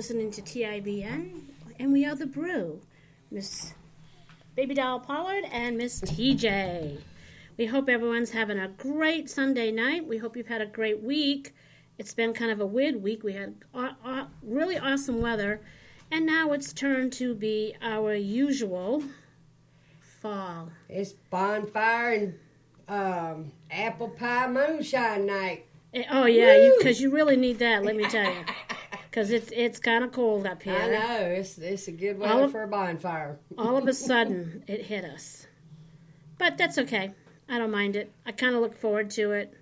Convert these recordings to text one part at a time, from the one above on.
listening to TIBN, and we are the Brew. Miss Baby Doll Pollard and Miss TJ. We hope everyone's having a great Sunday night. We hope you've had a great week. It's been kind of a weird week. We had really awesome weather, and now it's turned to be our usual fall. It's bonfire and apple pie moonshine night. Oh, yeah, because you really need that, let me tell you. Because it's kind of cold up here. I know. It's a good weather for a bonfire. All of a sudden, it hit us. But that's okay. I don't mind it. I kind of look forward to it.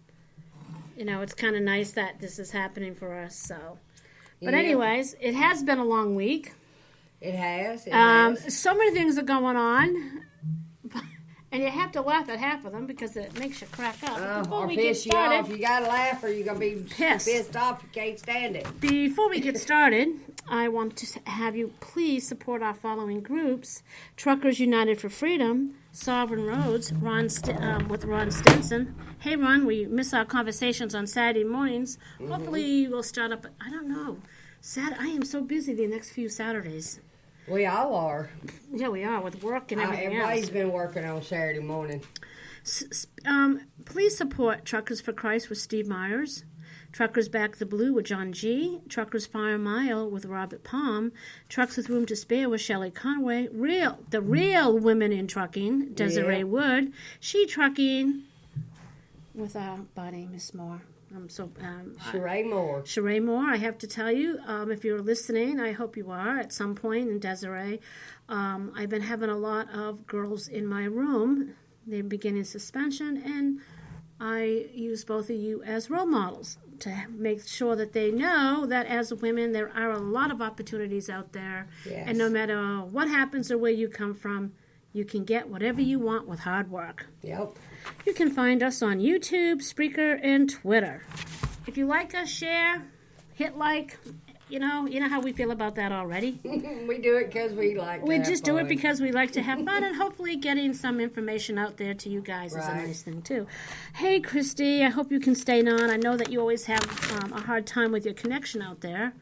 You know, it's kind of nice that this is happening for us. So, but anyways, it has been a long week. It has. So many things are going on. And you have to laugh at half of them because it makes you crack up. Or piss you off. You got to laugh or you're going to be pissed off. You can't stand it. Before we get started, I want to have you please support our following groups. Truckers United for Freedom, Sovereign Roads, with Ron Stinson. Hey, Ron, we miss our conversations on Saturday mornings. Mm-hmm. Hopefully we'll start up, I don't know. I am so busy the next few Saturdays. We all are. Yeah, we are, with work and everything Everybody's been working on Saturday morning. Please support Truckers for Christ with Steve Myers, Truckers Back the Blue with John G., Truckers Fire Mile with Robert Palm, Trucks with Room to Spare with Shelley Conway, the real women in trucking, Desiree Wood, She Trucking with our buddy, Miss Moore. Sheree Moore. Sheree Moore, I have to tell you, if you're listening, I hope you are at some point, and Desiree, I've been having a lot of girls in my room. They're beginning suspension, and I use both of you as role models to make sure that they know that as women, there are a lot of opportunities out there, and no matter what happens or where you come from, you can get whatever you want with hard work. Yep. You can find us on YouTube, Spreaker, and Twitter. If you like us, share, hit like. You know how we feel about that already. We do it because we like to We have just fun. do it because we like to have fun, and hopefully getting some information out there to you guys is a nice thing, too. Hey, Christy, I hope you can stay on. I know that you always have a hard time with your connection out there.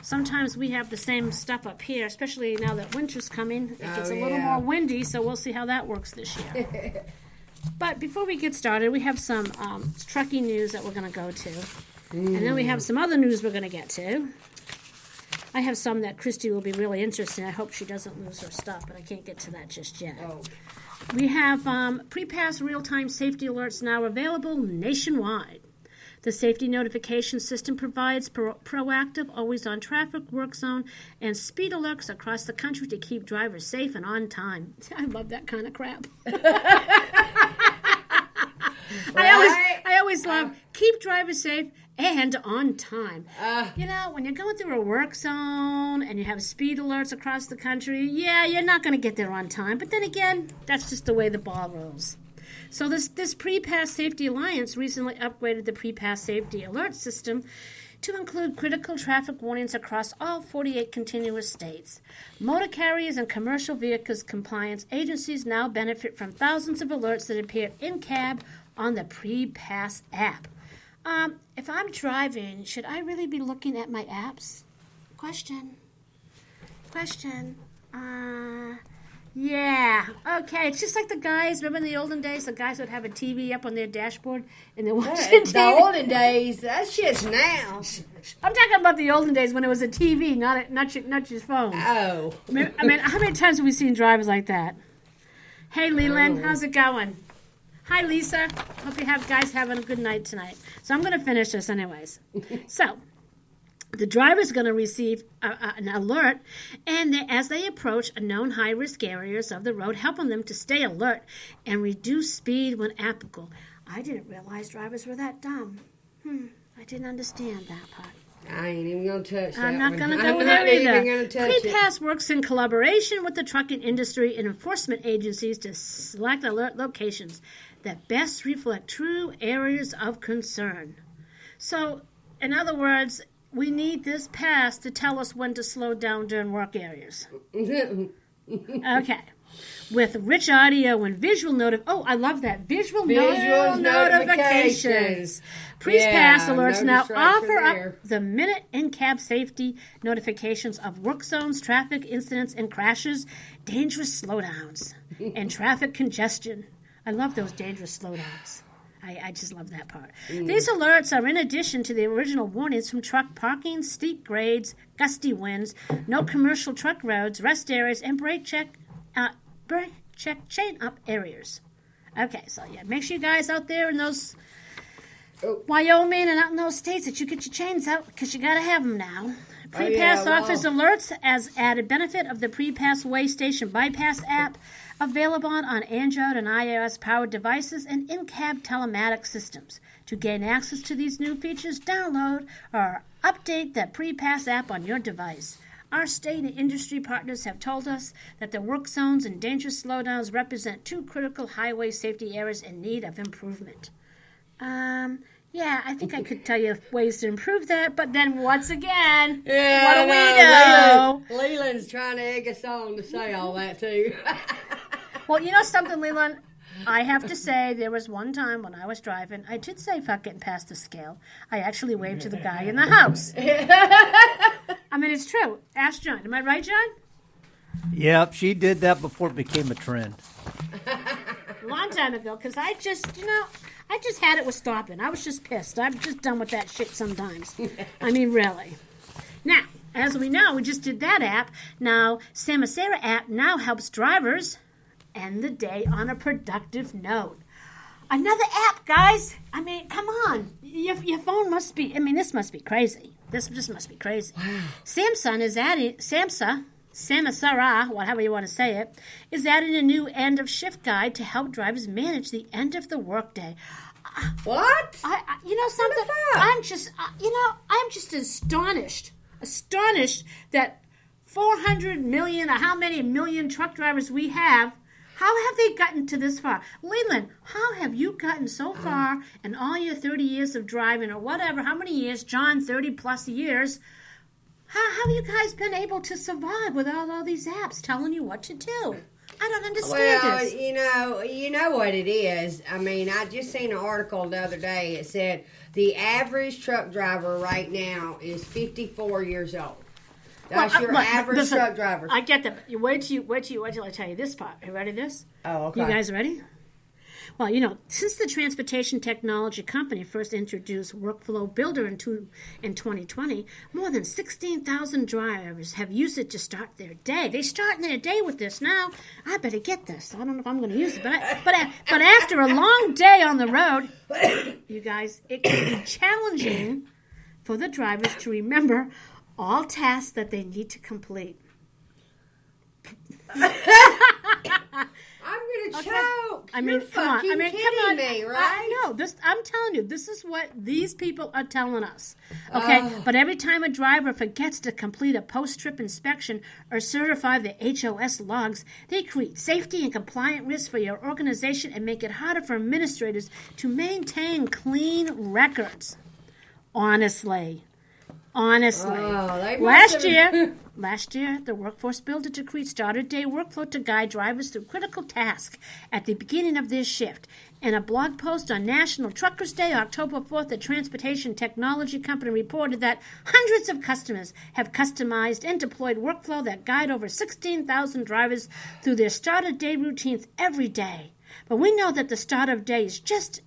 Sometimes we have the same stuff up here, especially now that winter's coming. It gets a little more windy, so we'll see how that works this year. But before we get started, we have some trucking news that we're going to go to. And then we have some other news we're going to get to. I have some that Christy will be really interested in. I hope she doesn't lose her stuff, but I can't get to that just yet. Oh. We have pre-pass real-time safety alerts now available nationwide. The safety notification system provides proactive, always-on traffic, work zone, and speed alerts across the country to keep drivers safe and on time. I love that kind of crap. I always love keep drivers safe and on time. When you're going through a work zone and you have speed alerts across the country, you're not going to get there on time. But then again, that's just the way the ball rolls. So this Pre-Pass Safety Alliance recently upgraded the Pre-Pass Safety Alert System to include critical traffic warnings across all 48 continuous states. Motor carriers and commercial vehicles compliance agencies now benefit from thousands of alerts that appear in-cab on the Pre-Pass app. If I'm driving, should I really be looking at my apps? Question. Yeah. Okay. It's just like the guys. Remember in the olden days, the guys would have a TV up on their dashboard and they're watching TV. The olden days. That's just now. I'm talking about the olden days when it was a TV, not your phone. Oh. I mean, how many times have we seen drivers like that? Hey, Leland, how's it going? Hi, Lisa. Hope you guys having a good night tonight. So I'm going to finish this anyways. So the driver is going to receive an alert, and as they approach a known high-risk areas of the road, helping them to stay alert and reduce speed when applicable. I didn't realize drivers were that dumb. I didn't understand that part. I ain't even going to touch that. I'm not going to go there either. Pre-Pass works in collaboration with the trucking industry and enforcement agencies to select alert locations that best reflect true areas of concern. So, in other words, we need this pass to tell us when to slow down during work areas. Okay. with rich audio and visual I love that. Visual notifications. Pass alerts now offer up the minute in-cab safety notifications of work zones, traffic incidents and crashes, dangerous slowdowns, and traffic congestion. I love those dangerous slowdowns. I just love that part. These alerts are in addition to the original warnings from truck parking, steep grades, gusty winds, no commercial truck roads, rest areas, and brake check chain-up areas. Okay, so make sure you guys out there in those Wyoming and out in those states that you get your chains out because you got to have them now. Pre-pass offers alerts as added benefit of the Pre-pass Way Station Bypass app, available on Android and iOS-powered devices and in-cab telematics systems. To gain access to these new features, download or update the Pre-pass app on your device. Our state and industry partners have told us that the work zones and dangerous slowdowns represent two critical highway safety areas in need of improvement. I think I could tell you ways to improve that, but then once again, what do we know? Leland's trying to egg us on to say all that too. Well, you know something, Leland? I have to say, there was one time when I was driving, I did say fuck getting past the scale. I actually waved to the guy in the house. I mean, it's true. Ask John. Am I right, John? Yep, she did that before it became a trend. A long time ago, because I just had it with stopping. I was just pissed. I'm just done with that shit sometimes. I mean, really. Now, as we know, we just did that app. Now, Samosera app now helps drivers end the day on a productive note. Another app, guys. I mean, come on. Your phone must be, this must be crazy. This just must be crazy. Wow. Samosera, however you want to say it, is adding a new end of shift guide to help drivers manage the end of the workday. What? You know something? I'm just astonished that 400 million, or how many million truck drivers we have. How have they gotten to this far? Leland, how have you gotten so far in all your 30 years of driving, or whatever, how many years, John, 30 plus years? How have you guys been able to survive without all these apps telling you what to do? I don't understand this. You know what it is. I mean, I just seen an article the other day. It said the average truck driver right now is 54 years old. That's your average truck driver. I get that. You wait till I tell you this part. Are you ready for this? Oh, okay. You guys ready? Well, since the transportation technology company first introduced Workflow Builder in 2020, more than 16,000 drivers have used it to start their day. They're starting their day with this now. I better get this. I don't know if I'm going to use it, but after a long day on the road, you guys, it can be challenging for the drivers to remember all tasks that they need to complete. I'm going to choke. I mean, come on. Kidding me, right? No, I'm telling you, this is what these people are telling us. Okay, but every time a driver forgets to complete a post-trip inspection or certify the HOS logs, they create safety and compliant risks for your organization and make it harder for administrators to maintain clean records. Honestly. Last year, the Workforce Builder decree started day workflow to guide drivers through critical tasks at the beginning of their shift. In a blog post on National Truckers' Day, October 4th, the transportation technology company reported that hundreds of customers have customized and deployed workflow that guide over 16,000 drivers through their start-of-day routines every day. But we know that the start of day is just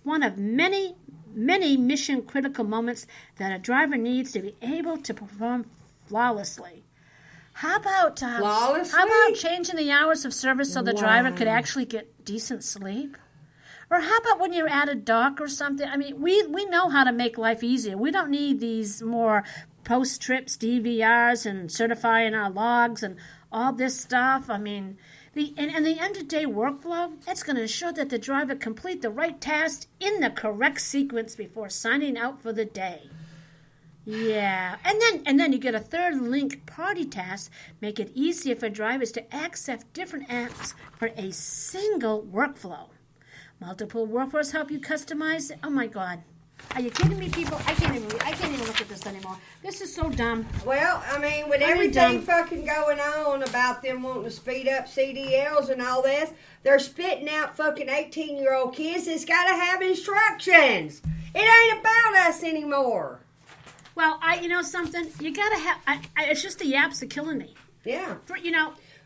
one of many mission-critical moments that a driver needs to be able to perform flawlessly. How about changing the hours of service so the driver could actually get decent sleep? Or how about when you're at a dock or something? I mean, we know how to make life easier. We don't need these more post-trips, DVRs, and certifying our logs and all this stuff. I mean, the end-of-day workflow, it's going to ensure that the driver complete the right task in the correct sequence before signing out for the day. Yeah, and then you get a third link party task, make it easier for drivers to access different apps for a single workflow. Multiple workflows help you customize it. Oh my God. Are you kidding me, people? I can't even look at this anymore. This is so dumb. Well, I mean, with everything fucking going on about them wanting to speed up CDLs and all this, they're spitting out fucking 18-year-old kids that's got to have instructions. It ain't about us anymore. Well, you know something? You got to have... it's just the yaps are killing me. Yeah.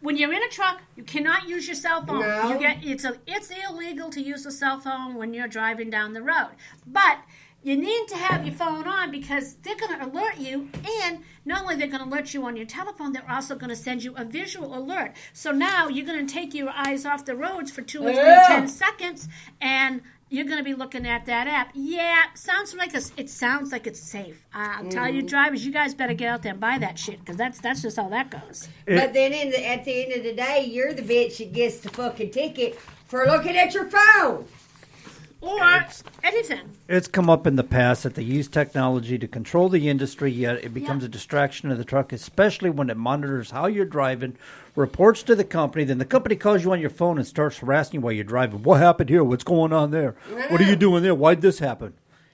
When you're in a truck, you cannot use your cell phone. No. It's illegal to use a cell phone when you're driving down the road. But... you need to have your phone on because they're going to alert you, and not only they're going to alert you on your telephone, they're also going to send you a visual alert. So now you're going to take your eyes off the roads for 2 or 3, 10 seconds, and you're going to be looking at that app. Yeah, it sounds like it's safe. I'll tell you, drivers, you guys better get out there and buy that shit because that's just how that goes. But then at the end of the day, you're the bitch that gets the fucking ticket for looking at your phone. Or anything. It's come up in the past that they use technology to control the industry, yet it becomes a distraction of the truck, especially when it monitors how you're driving, reports to the company, then the company calls you on your phone and starts harassing you while you're driving. What happened here? What's going on there? What are you doing there? Why'd this happen?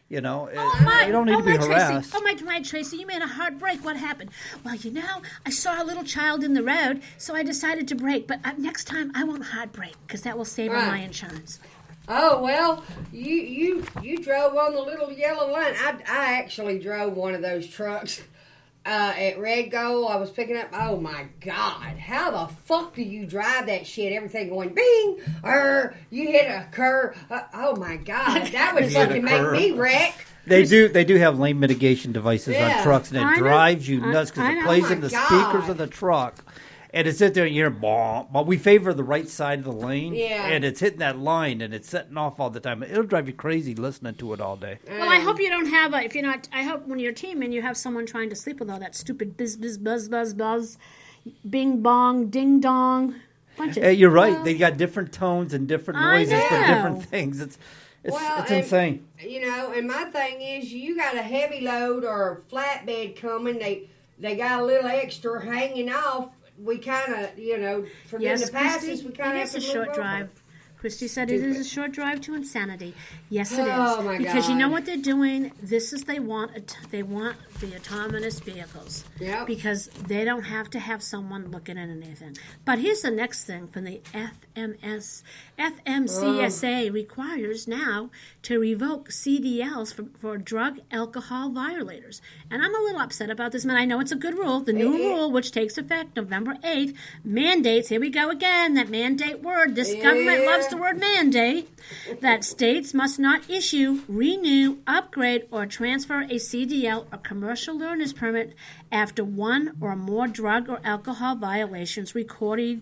You know, you don't need to be harassed. Tracy. My Tracy, you made a hard break. What happened? Well, I saw a little child in the road, so I decided to brake. But next time, I won't hard brake because that will save on my insurance. Oh, well, you drove on the little yellow line. I actually drove one of those trucks at Red Gold. I was picking up, oh my God, how the fuck do you drive that shit? Everything going bing, you hit a curve. Oh my God, that would fucking make me wreck. They do have lane mitigation devices on trucks, and it drives you nuts because it plays in the speakers of the truck. And it's sitting there and you're bomb. But we favor the right side of the lane. Yeah. And it's hitting that line and it's setting off all the time. It'll drive you crazy listening to it all day. Well, I hope you don't have I hope when you're teaming you have someone trying to sleep with all that stupid bizz, bizz, buzz, buzz, buzz, bing, bong, ding, dong. You're right. They got different tones and different noises for different things. It's insane. And my thing is you got a heavy load or a flatbed coming. They got a little extra hanging off. We kind of, from in the passes, we kind of have to move over. It is a short drive. Christy said it is a short drive to insanity. Yes, it is. Oh, my God. Because you know what they're doing? They want the autonomous vehicles. Yep. Because they don't have to have someone looking at anything. But here's the next thing from the FMCSA requires now to revoke CDLs for drug alcohol violators. And I'm a little upset about this, man. I know it's a good rule. The new rule, which takes effect November 8th, mandates, here we go again, that mandate word. This government loves the word mandate, that states must not issue, renew, upgrade, or transfer a CDL or commercial learner's permit after one or more drug or alcohol violations recorded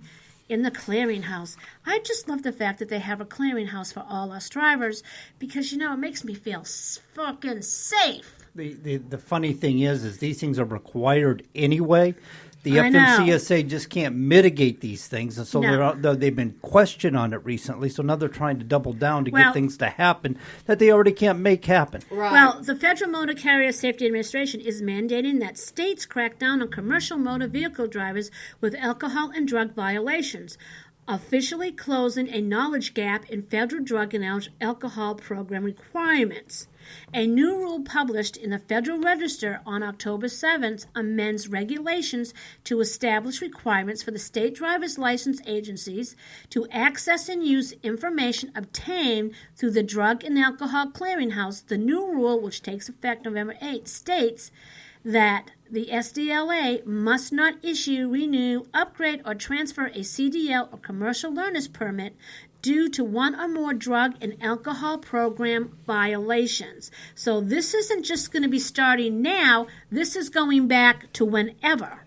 in the clearinghouse. I just love the fact that they have a clearinghouse for all us drivers because, it makes me feel fucking safe. The funny thing is these things are required anyway. The FMCSA just can't mitigate these things, and so they've been questioned on it recently. So now they're trying to double down to get things to happen that they already can't make happen. Right. Well, the Federal Motor Carrier Safety Administration is mandating that states crack down on commercial motor vehicle drivers with alcohol and drug violations, officially closing a knowledge gap in federal drug and alcohol program requirements. A new rule published in the Federal Register on October 7th amends regulations to establish requirements for the state driver's license agencies to access and use information obtained through the Drug and Alcohol Clearinghouse. The new rule, which takes effect November 8th, states that the SDLA must not issue, renew, upgrade, or transfer a CDL or commercial learner's permit due to one or more drug and alcohol program violations. So this isn't just going to be starting now. This is going back to whenever.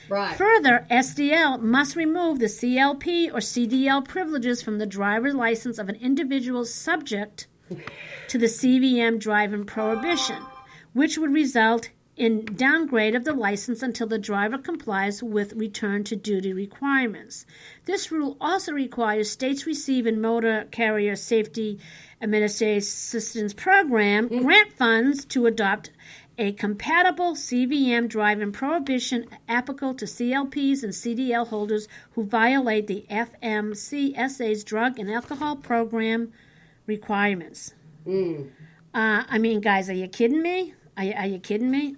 Right. Further, SDL must remove the CLP or CDL privileges from the driver's license of an individual subject to the CVM driving prohibition, which would result in downgrade of the license until the driver complies with return to duty requirements. This rule also requires states receiving Motor Carrier Safety Administrative Assistance Program grant funds to adopt a compatible CVM driving prohibition applicable to CLPs and CDL holders who violate the FMCSA's drug and alcohol program requirements. I mean, guys, are you kidding me? Are you kidding me?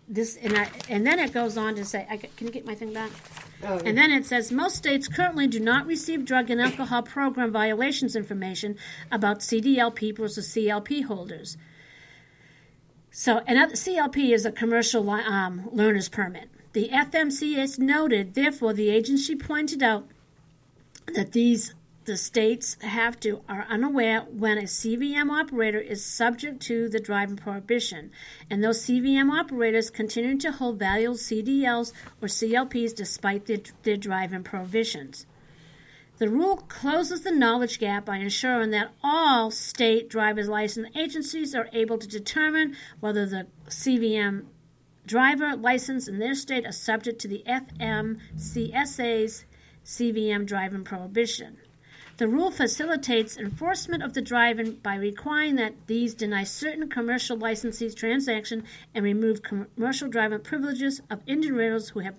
And then it goes on to say, can you get my thing back? Oh, yeah. And then it says, most states currently do not receive drug and alcohol program violations information about CDL peoples or CLP holders. So, and CLP is a commercial learner's permit. The FMCS noted, therefore, the agency pointed out that the states are unaware when a CVM operator is subject to the driving prohibition, and those CVM operators continue to hold valuable CDLs or CLPs despite their driving prohibitions. The rule closes the knowledge gap by ensuring that all state driver's license agencies are able to determine whether the CVM driver license in their state are subject to the FMCSA's CVM driving prohibition. The rule facilitates enforcement of the driving by requiring that these deny certain commercial licensees transaction and remove commercial driving privileges of individuals who have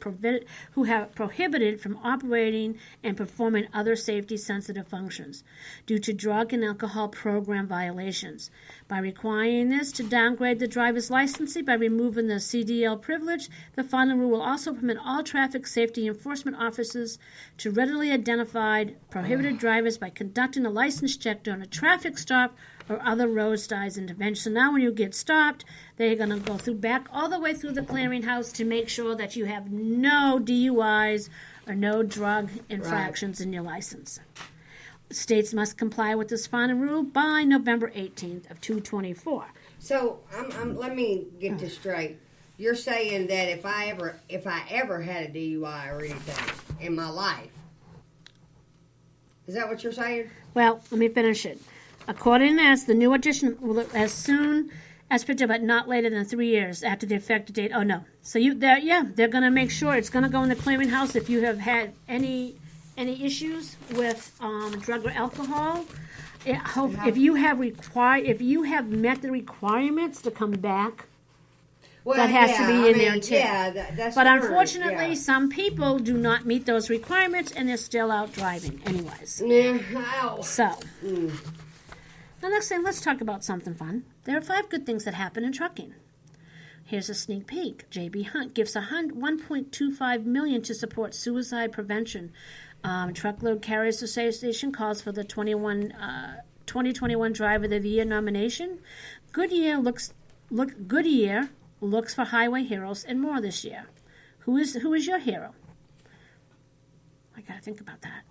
prohibited from operating and performing other safety-sensitive functions due to drug and alcohol program violations. By requiring this to downgrade the driver's licensee by removing the CDL privilege, the final rule will also permit all traffic safety enforcement officers to readily identify prohibited drivers by conducting a license check during a traffic stop or other roadside intervention. So now when you get stopped, they're going to go back all the way through the clearinghouse to make sure that you have no DUIs or no drug infractions in your license. States must comply with this final rule by November 18th of 2024. So let me get this straight. You're saying that if I ever had a DUI or anything in my life, is that what you're saying? Well, let me finish it. According to this, the new addition will as soon as predicted, but not later than 3 years after the effective date. Oh no! So they're going to make sure it's going to go in the clearinghouse if you have had any issues with drug or alcohol. If you have met the requirements to come back. Well, that has to be in there too. Yeah, that's but unfortunately, some people do not meet those requirements, and they're still out driving, anyways. Ow. So, now next thing, let's talk about something fun. There are 5 good things that happen in trucking. Here's a sneak peek. J.B. Hunt gives $1.25 million to support suicide prevention. Truckload Carriers Association calls for the 2021 Driver of the Year nomination. Goodyear looks for highway heroes and more this year. Who is your hero? I gotta think about that.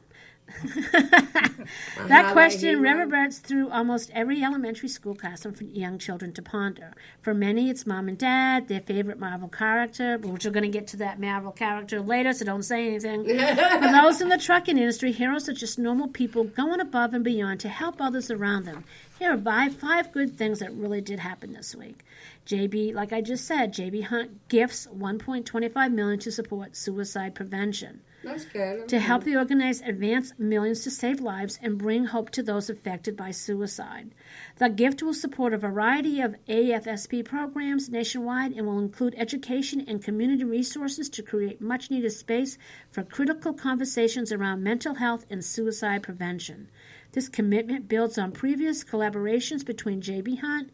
That question reverberates through almost every elementary school classroom for young children to ponder. For many, it's mom and dad, their favorite Marvel character, which we're going to get to that Marvel character later, so don't say anything. For those in the trucking industry, heroes are just normal people going above and beyond to help others around them. Here are 5 good things that really did happen this week. Like I just said, J.B. Hunt gifts $1.25 million to support suicide prevention. That's good. To help the organization advance millions to save lives and bring hope to those affected by suicide. The gift will support a variety of AFSP programs nationwide and will include education and community resources to create much-needed space for critical conversations around mental health and suicide prevention. This commitment builds on previous collaborations between J.B. Hunt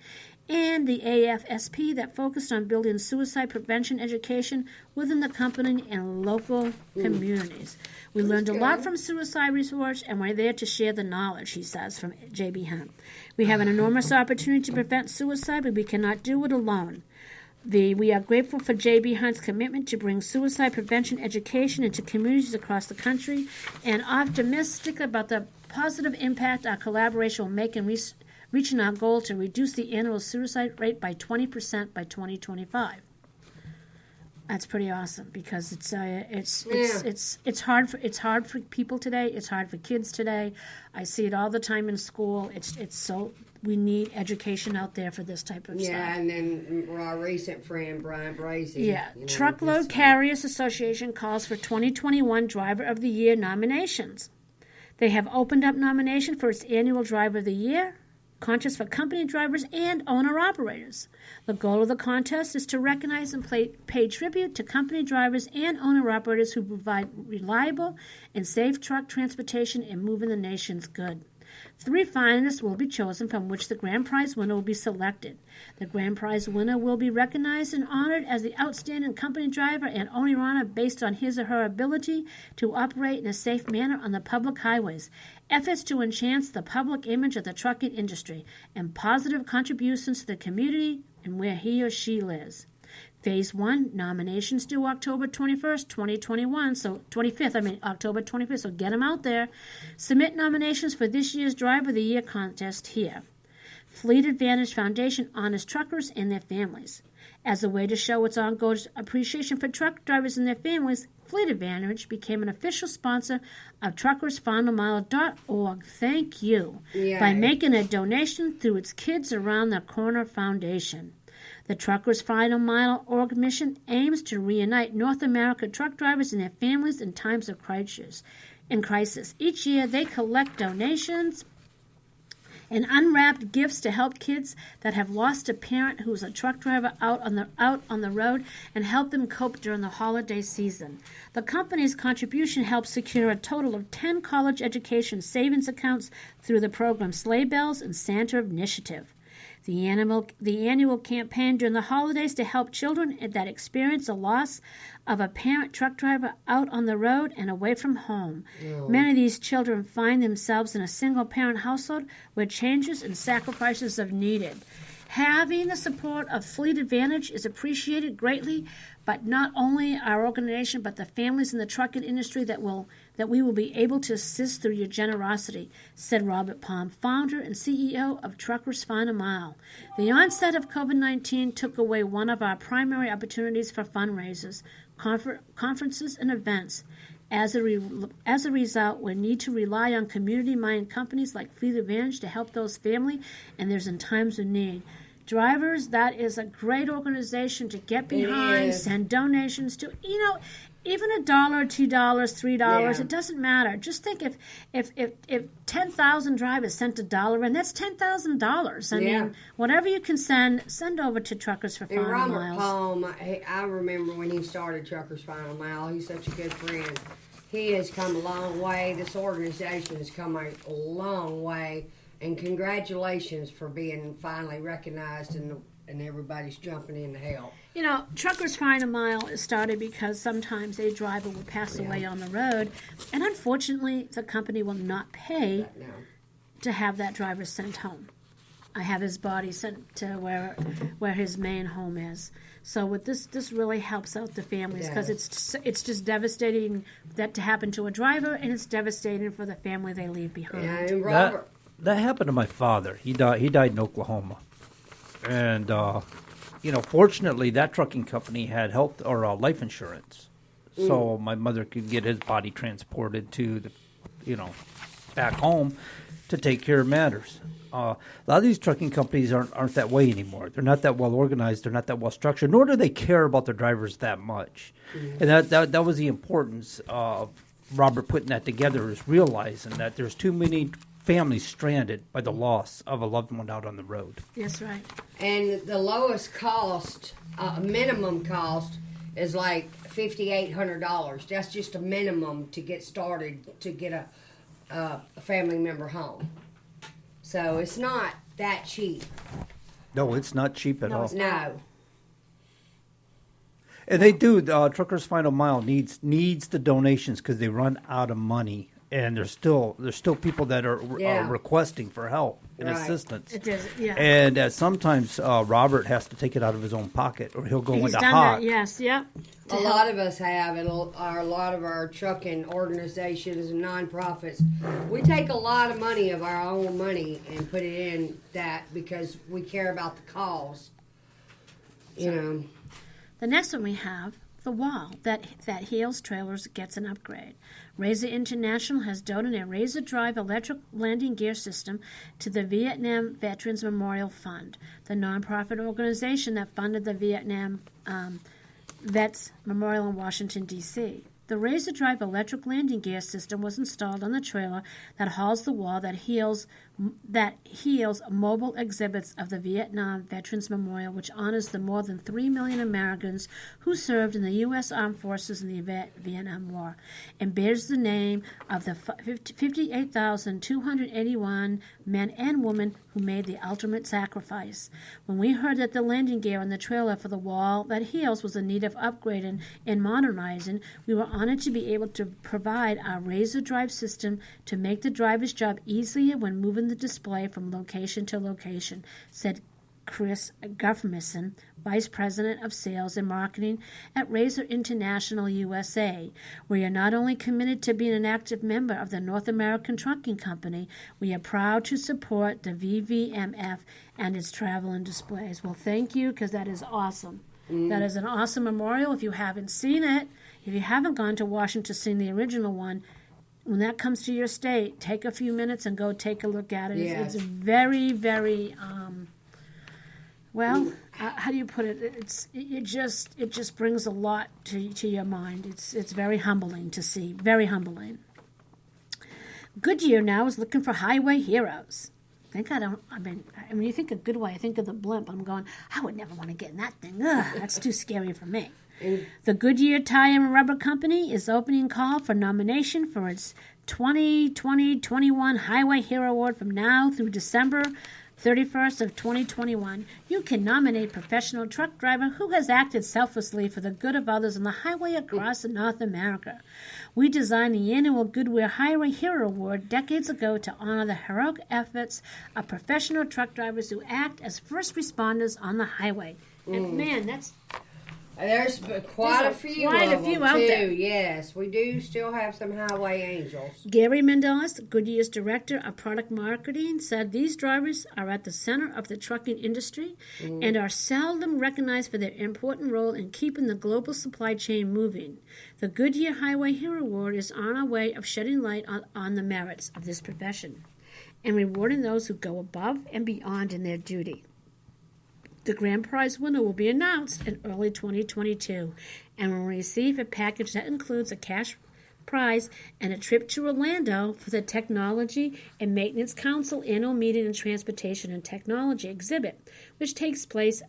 and the AFSP that focused on building suicide prevention education within the company and local communities. We learned a lot from suicide research, and we're there to share the knowledge, he says, from J.B. Hunt. We have an enormous opportunity to prevent suicide, but we cannot do it alone. We are grateful for J.B. Hunt's commitment to bring suicide prevention education into communities across the country and optimistic about the positive impact our collaboration will make in reaching our goal to reduce the annual suicide rate by 20% by 2025. That's pretty awesome because it's hard for people today. It's hard for kids today. I see it all the time in school. It's so we need education out there for this type of stuff. Yeah, and then our recent friend Brian Brazy. Yeah, Truckload Carriers Association calls for 2021 Driver of the Year nominations. They have opened up nomination for its annual Driver of the Year contest for company drivers and owner-operators. The goal of the contest is to recognize and pay tribute to company drivers and owner-operators who provide reliable and safe truck transportation and moving the nation's goods. 3 finalists will be chosen, from which the grand prize winner will be selected. The grand prize winner will be recognized and honored as the outstanding company driver and owner based on his or her ability to operate in a safe manner on the public highways, efforts to enhance the public image of the trucking industry, and positive contributions to the community and where he or she lives. Phase 1, nominations due October 21st, 2021, October 25th, so get them out there. Submit nominations for this year's Driver of the Year contest here. Fleet Advantage Foundation honors truckers and their families. As a way to show its ongoing appreciation for truck drivers and their families, Fleet Advantage became an official sponsor of truckersfinalmile.org. Thank you. Yay. By making a donation through its Kids Around the Corner Foundation. The Truckers Final Mile org mission aims to reunite North America truck drivers and their families in times of crisis. Each year, they collect donations and unwrapped gifts to help kids that have lost a parent who's a truck driver out on the road and help them cope during the holiday season. The company's contribution helps secure a total of 10 college education savings accounts through the program Sleigh Bells and Santa Initiative. The annual campaign during the holidays to help children that experience a loss of a parent truck driver out on the road and away from home. Oh. Many of these children find themselves in a single-parent household where changes and sacrifices are needed. Having the support of Fleet Advantage is appreciated greatly, but not only our organization, but the families in the trucking industry that we will be able to assist through your generosity, said Robert Palm, founder and CEO of Truckers Final Mile. The onset of COVID-19 took away one of our primary opportunities for fundraisers, conferences, and events. As a result, we need to rely on community-minded companies like Fleet Advantage to help those families and those in times of need. Drivers, that is a great organization to get behind, send donations to. Even $1, $2, $3, it doesn't matter. Just think if 10,000 drivers sent $1, and that's $10,000. I mean, whatever you can send over to Truckers for Final Miles. Robert Palm, I remember when he started Truckers Final Mile. He's such a good friend. He has come a long way. This organization has come a long way. And congratulations for being finally recognized, and everybody's jumping in to help. Truckers Final Mile is started because sometimes a driver will pass away on the road, and unfortunately, the company will not pay to have that driver sent home. I have his body sent to where his main home is. So with this really helps out the families, because it's just devastating that to happen to a driver, and it's devastating for the family they leave behind. Yeah, and Robert. That happened to my father. He died in Oklahoma. And, fortunately, that trucking company had health or life insurance. So my mother could get his body transported to, back home to take care of matters. A lot of these trucking companies aren't that way anymore. They're not that well organized. They're not that well structured, nor do they care about their drivers that much. And that was the importance of Robert putting that together, is realizing that there's too many families stranded by the loss of a loved one out on the road. That's right. And the lowest cost, minimum cost, is like $5,800. That's just a minimum to get started to get a family member home. So it's not that cheap. No, it's not cheap at all. No. And they do. Truckers Final Mile needs the donations because they run out of money. And there's still people that are requesting for help and assistance. It is, yeah. And sometimes Robert has to take it out of his own pocket, or he'll go into hot. That, yes, yep. A lot of us have, and a lot of our trucking organizations and nonprofits, we take a lot of money of our own money and put it in that because we care about the cause. The next one we have. The wall that heals trailers gets an upgrade. Razor International has donated a Razor Drive electric landing gear system to the Vietnam Veterans Memorial Fund, the nonprofit organization that funded the Vietnam Vets Memorial in Washington, D.C. The Razor Drive electric landing gear system was installed on the trailer that hauls the wall that heals that HEALS mobile exhibits of the Vietnam Veterans Memorial, which honors the more than 3 million Americans who served in the U.S. Armed Forces in the Vietnam War, and bears the name of the 58,281 men and women who made the ultimate sacrifice. When we heard that the landing gear on the trailer for the wall that HEALS was in need of upgrading and modernizing, we were honored to be able to provide our Razor Drive system to make the driver's job easier when moving the display from location to location, said Chris Gufferson, Vice President of Sales and Marketing at Razor International USA. We are not only committed to being an active member of the North American Trucking Company, we are proud to support the VVMF and its travel and displays. Well, thank you, because that is awesome. That is an awesome memorial. If you haven't seen it, if you haven't gone to Washington to see the original one, when that comes to your state, take a few minutes and go take a look at it. Yes. It's very, very, how do you put it? It just brings a lot to your mind. It's very humbling to see, very humbling. Goodyear now is looking for highway heroes. When you think of Goodway, I think of the blimp. I'm going, I would never want to get in that thing. Ugh, that's too scary for me. The Goodyear Tire and Rubber Company is opening call for nomination for its 2020-21 Highway Hero Award from now through December 31st of 2021. You can nominate professional truck driver who has acted selflessly for the good of others on the highway across North America. We designed the annual Goodyear Highway Hero Award decades ago to honor the heroic efforts of professional truck drivers who act as first responders on the highway. And man, there's quite a few out there. Yes, we do still have some highway angels. Gary Mendoza, Goodyear's Director of Product Marketing, said these drivers are at the center of the trucking industry and are seldom recognized for their important role in keeping the global supply chain moving. The Goodyear Highway Hero Award is on our way of shedding light on the merits of this profession and rewarding those who go above and beyond in their duty. The grand prize winner will be announced in early 2022 and will receive a package that includes a cash prize and a trip to Orlando for the Technology and Maintenance Council Annual Meeting and Transportation and Technology exhibit, which takes place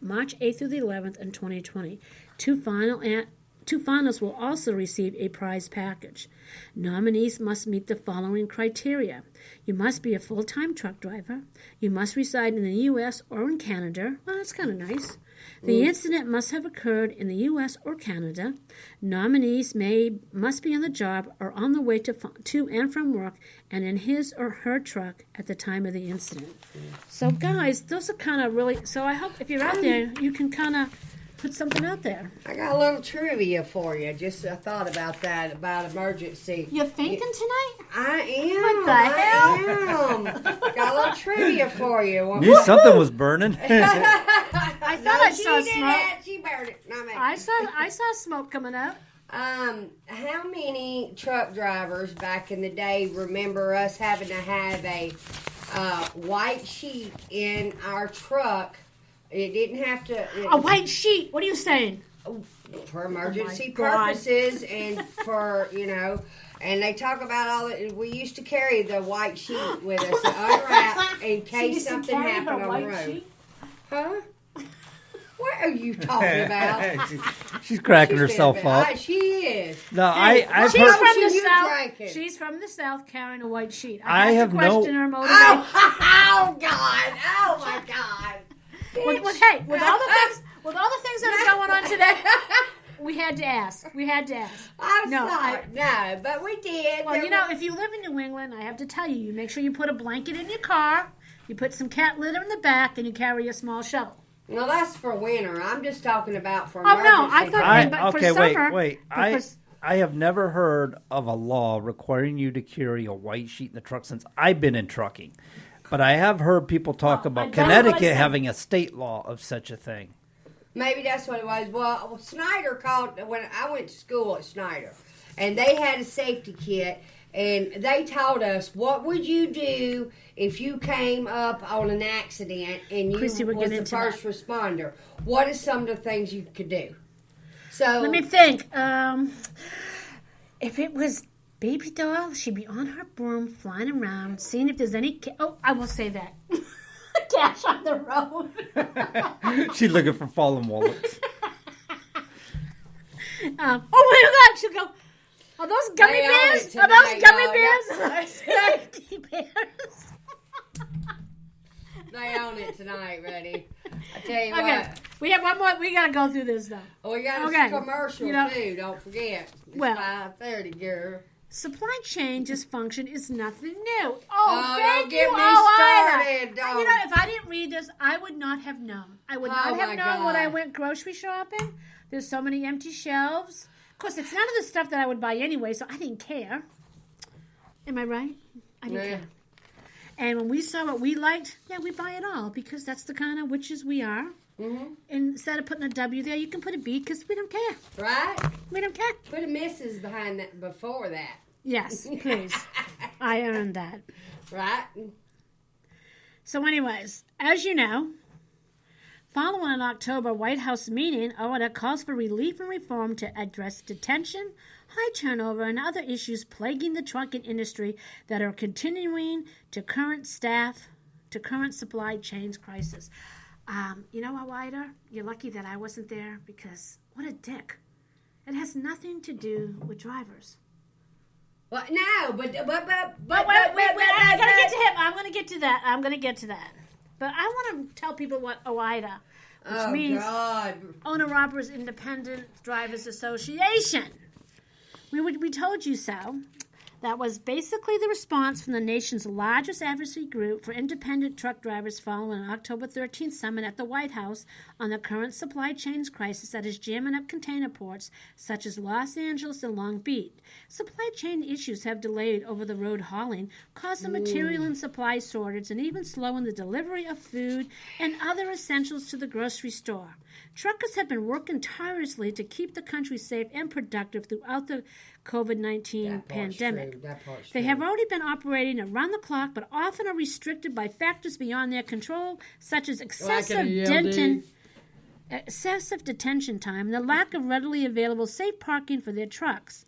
March 8th through the 11th in 2020. Two finalists will also receive a prize package. Nominees must meet the following criteria. You must be a full-time truck driver. You must reside in the U.S. or in Canada. Well, that's kind of nice. The incident must have occurred in the U.S. or Canada. Nominees must be on the job or on the way to and from work and in his or her truck at the time of the incident. So, guys, those are kind of really... So I hope if you're out there, you can kind of put something out there. I got a little trivia for you. Just I thought about that, about emergency. You're thinking tonight? I am. What the hell? I am. Got a little trivia for you. Knew something was burning. I thought I saw smoke. She burned it. No, I saw smoke coming out. How many truck drivers back in the day remember us having to have a white sheet in our truck? It didn't have to... A white sheet? What are you saying? For emergency purposes and for, and they talk about all that. We used to carry the white sheet with us to unwrap in case something happened on the road. Sheet? Huh? What are you talking about? She's cracking herself up. She is. No, I've she's heard... from the South. She's from the South carrying a white sheet. I have question her motivation. Oh, God. Oh, my God. With all the things that are going on today, we had to ask. I'm sorry. No, but we did. Well, if you live in New England, I have to tell you, you make sure you put a blanket in your car, you put some cat litter in the back, and you carry a small shovel. No, that's for winter. I'm just talking about for emergency. Oh, no, I thought for summer. Wait. I have never heard of a law requiring you to carry a white sheet in the truck since I've been in trucking. But I have heard people talk about Connecticut having a state law of such a thing. Maybe that's what it was. Well, Snyder called when I went to school at Snyder, and they had a safety kit, and they taught us what would you do if you came up on an accident and you was the first responder. What are some of the things you could do? So let me think. If it was Baby doll should be on her broom, flying around, seeing if there's any... I will say that. Cash on the road. She's looking for fallen wallets. Oh my God! She'll go. Are those gummy bears? Are those gummy bears? Teddy bears. They own it tonight, Buddy. I tell you what. We have one more. We gotta go through this though. Oh, we got a commercial too. Don't forget. It's well, 5:30, girl. Supply chain dysfunction is nothing new. Oh, thank don't get you, me started. If I didn't read this, I would not have known. I would not have known when I went grocery shopping. There's so many empty shelves. Of course, it's none of the stuff that I would buy anyway, so I didn't care. Am I right? I didn't care. And when we saw what we liked, we buy it all because that's the kind of witches we are. Mm-hmm. And instead of putting a W there, you can put a B because we don't care. Right? We don't care. Put a Mrs. behind that before that. Yes, please. I earned that. Right? So anyways, as you know, following an October White House meeting, OIDA calls for relief and reform to address detention, high turnover, and other issues plaguing the trucking industry that are continuing to current supply chains crisis. You know, OIDA, you're lucky that I wasn't there because what a dick. It has nothing to do with drivers. Well, no, but wait, I gotta get to him. I'm gonna get to that. But I want to tell people what OIDA, which means Owner-Operators Independent Drivers Association. We told you so. That was basically the response from the nation's largest advocacy group for independent truck drivers following an October 13th summit at the White House on the current supply chains crisis that is jamming up container ports such as Los Angeles and Long Beach. Supply chain issues have delayed over-the-road hauling, causing material and supply shortage, and even slowing the delivery of food and other essentials to the grocery store. Truckers have been working tirelessly to keep the country safe and productive throughout the COVID-19 pandemic. They have already been operating around the clock, but often are restricted by factors beyond their control, such as excessive detention time and the lack of readily available safe parking for their trucks,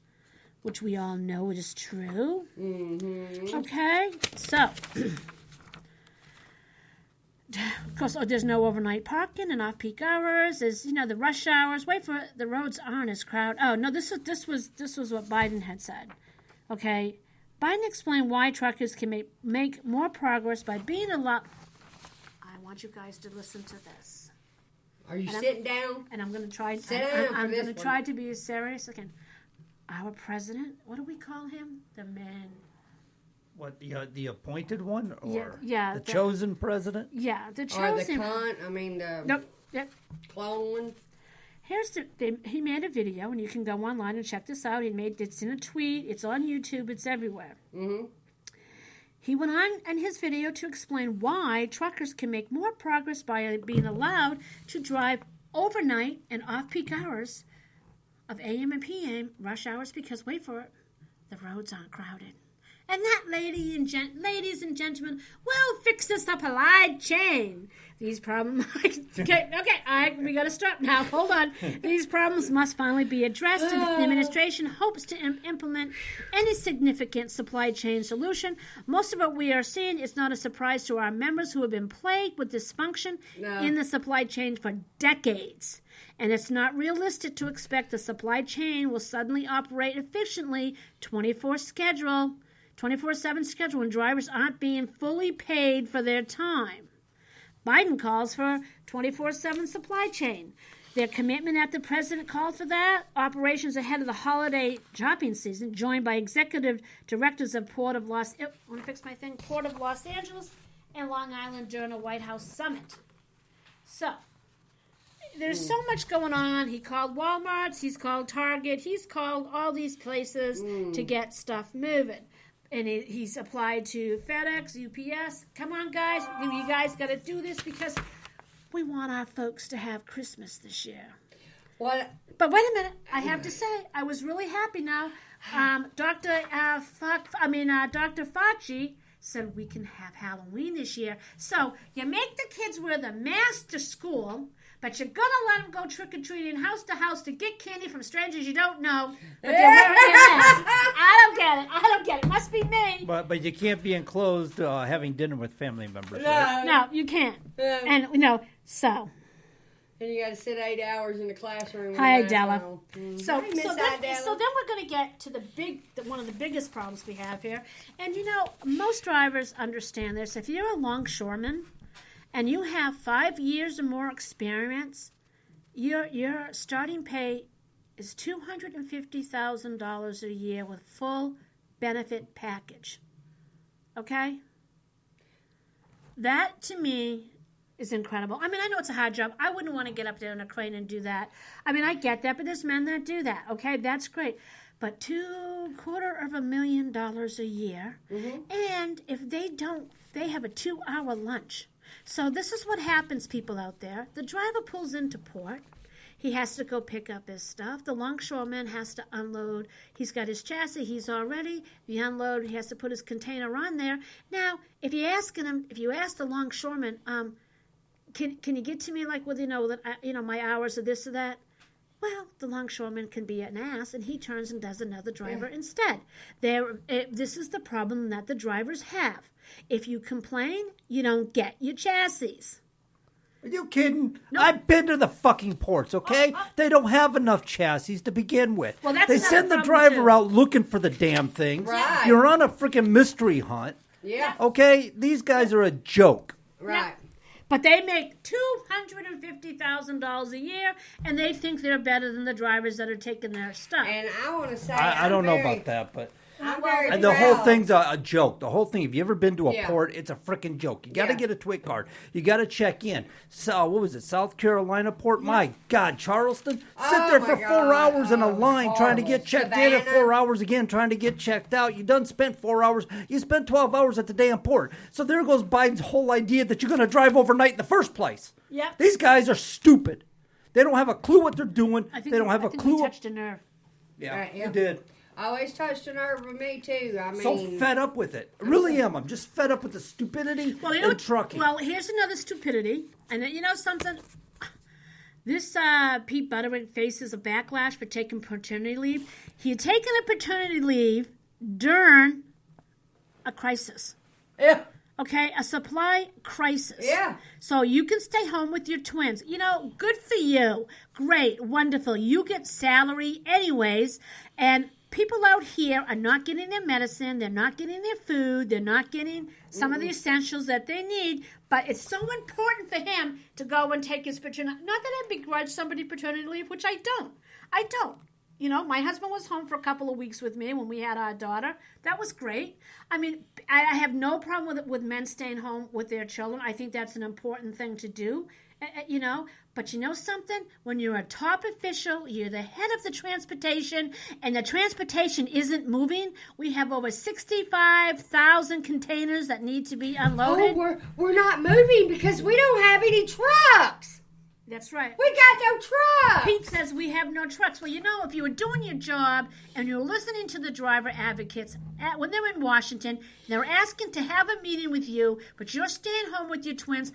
which we all know is true. Mm-hmm. Okay, so... Of course, there's no overnight parking and off-peak hours. There's, the rush hours. Wait for it. The roads aren't as crowded. Oh, no, this was what Biden had said. Okay? Biden explained why truckers can make more progress by being allowed... I want you guys to listen to this. Are you sitting down? And I'm going to try... I'm going to try to be as serious as I can. Our president, what do we call him? The man... What, the appointed one? Or the chosen president? Yeah, the chosen... Or the clone one? He made a video, and you can go online and check this out. It's in a tweet. It's on YouTube. It's everywhere. Mm-hmm. He went on in his video to explain why truckers can make more progress by being allowed to drive overnight and off-peak hours of AM and PM rush hours because, wait for it, the roads aren't crowded. And that, ladies and gentlemen, will fix the supply chain. These problems... we got to stop now. Hold on. These problems must finally be addressed, and the administration hopes to implement any significant supply chain solution. Most of what we are seeing is not a surprise to our members who have been plagued with dysfunction in the supply chain for decades. And it's not realistic to expect the supply chain will suddenly operate efficiently 24/7 schedule when drivers aren't being fully paid for their time. Biden calls for 24/7 supply chain. Their commitment at the president called for that. Operations ahead of the holiday shopping season, joined by executive directors of Port of Los Angeles and Long Island during a White House summit. So, there's so much going on. He called Walmart's, he's called Target, he's called all these places to get stuff moving. And he's applied to FedEx, UPS. Come on, guys. You guys got to do this because we want our folks to have Christmas this year. What? But wait a minute. I have to say, I was really happy now. Dr. Fauci said we can have Halloween this year. So you make the kids wear the mask to school, but you're going to let them go trick-or-treating house to house to get candy from strangers you don't know, but they're wearing their masks. I don't get it. me. But you can't be enclosed having dinner with family members. No, Right? No, you can't. And so. And you got to sit 8 hours in the classroom. Hi, Della. So Hi, Miss then Idella. we're going to get to one of the biggest problems we have here. And most drivers understand this. If you're a longshoreman and you have 5 years or more experience, your starting pay is $250,000 a year with full benefit package. Okay? That to me is incredible. I mean, I know it's a hard job. I wouldn't want to get up there in a crane and do that. I mean, I get that, but there's men that do that. Okay, that's great. But $250,000 a year, and if they don't, they have a 2-hour lunch. So this is what happens, people out there. The driver pulls into port. He has to go pick up his stuff. The longshoreman has to unload. He's got his chassis. He's all ready. He unload. He has to put his container on there. Now, if you ask the longshoreman, can you get to me like with my hours of this or that? Well, the longshoreman can be an ass, and he turns and does another driver instead. This is the problem that the drivers have. If you complain, you don't get your chassis. Are you kidding? No. I've been to the fucking ports, okay? They don't have enough chassis to begin with. Well, that's they another send the problem, driver too. out looking for the damn things. Right. You're on a freaking mystery hunt. Yeah. Okay? These guys are a joke. Right. But they make $250,000 a year, and they think they're better than the drivers that are taking their stuff. And I want to say, I don't know about that, but I'm very the whole proud. thing's a joke. The whole thing, if you ever been to a Yeah. port, it's a freaking joke. You got to Yeah. get a TWIC card. You got to check in. So, what was it, South Carolina port? My God, Charleston? Sit Oh, there my for 4 God. hours in a Oh, line trying to get horrible. checked in, and Savannah? 4 hours again trying to get checked out. You done spent 4 hours. You spent 12 hours at the damn port. So there goes Biden's whole idea that you're going to drive overnight in the first place. Yep. These guys are stupid. They don't have a clue what they're doing. I think They don't have I a think clue. we touched a nerve. Yeah, Right, yeah. you did. Always touched a nerve with me, too. I mean, So fed up with it. I really am. I'm just fed up with the stupidity in trucking. Well, here's another stupidity. And you know something? This Pete Buttigieg faces a backlash for taking paternity leave. He had taken a paternity leave during a crisis. Yeah. Okay, a supply crisis. Yeah. So you can stay home with your twins. Good for you. Great, wonderful. You get salary anyways, and people out here are not getting their medicine, they're not getting their food, they're not getting some of the essentials that they need, but it's so important for him to go and take his paternity. Not that I begrudge somebody paternity leave, which I don't. My husband was home for a couple of weeks with me when we had our daughter. That was great. I mean, I have no problem with men staying home with their children. I think that's an important thing to do, But you know something? When you're a top official, you're the head of the transportation, and the transportation isn't moving. We have over 65,000 containers that need to be unloaded. Oh, we're not moving because we don't have any trucks. That's right. We got no trucks. Pete says we have no trucks. Well, if you were doing your job and you were listening to the driver advocates when they're in Washington, they're asking to have a meeting with you, but you're staying home with your twins.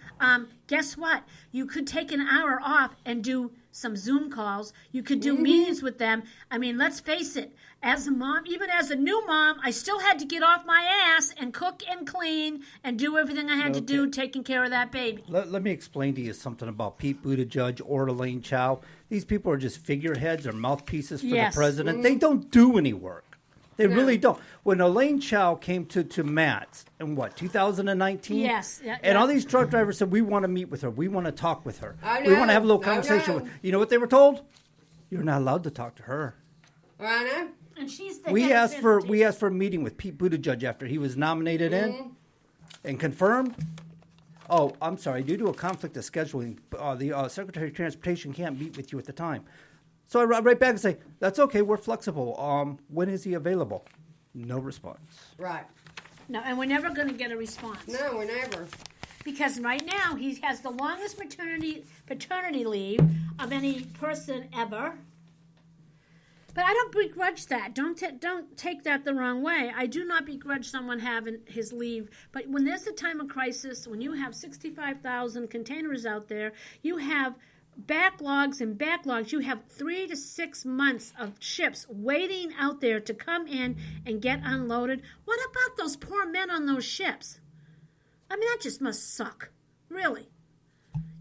Guess what? You could take an hour off and do some Zoom calls. You could do meetings with them. I mean, let's face it. As a mom, even as a new mom, I still had to get off my ass and cook and clean and do everything I had to do taking care of that baby. Let me explain to you something about Pete Buttigieg or Elaine Chao. These people are just figureheads or mouthpieces for the president. They don't do any work. They really don't. When Elaine Chao came to Matt's in 2019? Yes. And all these truck drivers said, we want to meet with her. We want to talk with her. I We want to have a little know. conversation I know. with her. You know what they were told? You're not allowed to talk to her. I know. And she's the We head of asked for transportation. a meeting with Pete Buttigieg after he was nominated in and confirmed. Oh, I'm sorry. Due to a conflict of scheduling, the Secretary of Transportation can't meet with you at the time. So I write back and say, that's okay. We're flexible. When is he available? No response. Right. No, and we're never going to get a response. No, we're never. Because right now he has the longest paternity leave of any person ever. But I don't begrudge that. Don't take that the wrong way. I do not begrudge someone having his leave. But when there's a time of crisis, when you have 65,000 containers out there, you have backlogs and backlogs. You have 3 to 6 months of ships waiting out there to come in and get unloaded. What about those poor men on those ships? I mean, that just must suck. Really.